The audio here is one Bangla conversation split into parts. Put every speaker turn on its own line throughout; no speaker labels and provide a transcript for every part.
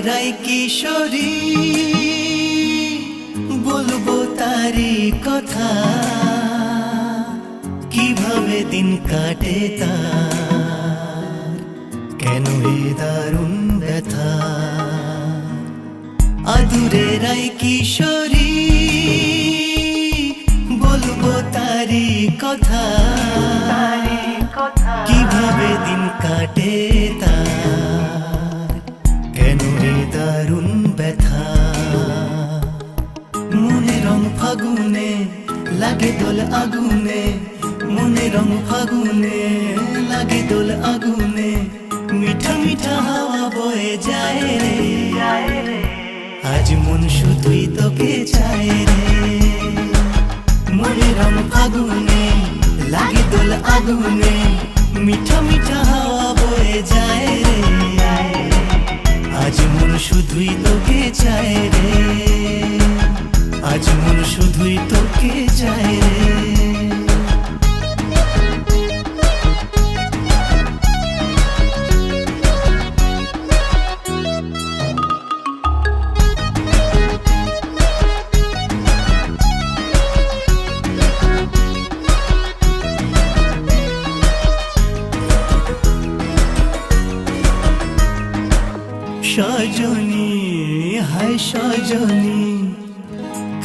রাই কিশোরী বলবো তারি কথা, কিভাবে দিন কাটে তার, কেন এ দারুণ ব্যথা। আদুরে রাই কিশোরী বলবো তারি কথা, কিভাবে দিন কাটে তার, কেন এ দারুণ ব্যথা। মনে রং ফাগুনে লাগে দোল আগুনে, মনে রং ফাগুনে লাগে দোল আগুনে, মিঠা মিঠা হাওয়া বয়ে যায় রে, আজ মন শুধুই তোকে চায় রে। মনে রং ফাগুনে লাগে দোল আগুনে, মিঠা মিঠা হাওয়া বয়ে যায় রে, আজ মন শুধুই তোকে চায় রে, আজ মন শুধুই তোকে চায় রে। সজনী হায় সজনী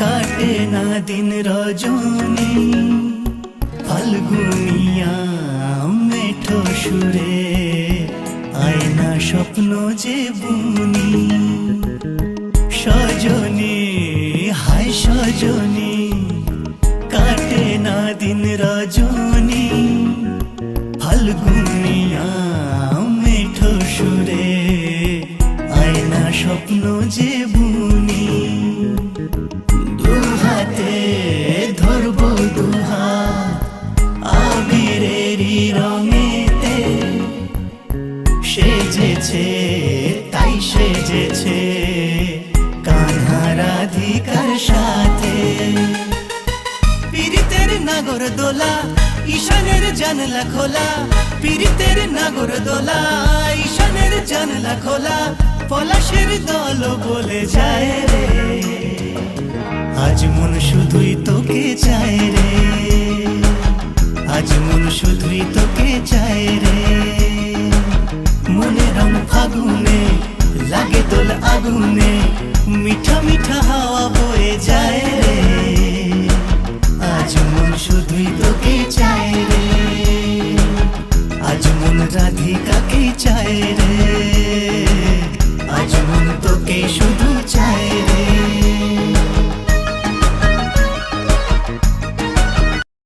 কাটে না দিন রজনী, ফাল্গুনিয়া মেঠো সুরে আয়না স্বপ্ন যে বুনি। সজনী হায় সজনী কাটে না দিন রজনী, ফাল্গুনিয়া মেঠো সুরে আয়না স্বপ্ন যে বুনি। দুহাতে ধরবো দুহাত আবিরেরই রঙেতে, সেজেছে তাই সেজেছে কান্হা রাধিকার সাথে। পীড়িতের নাগর দোলা ঈশানের জানলা খোলা, পীড়িতের নাগর দোলা ঈশানের জানলা খোলা, পলাশের দল বলে যায় রে, আজ মন শুধুই তোকে চায় রে, আজ মন শুধুই তোকে চায় রে।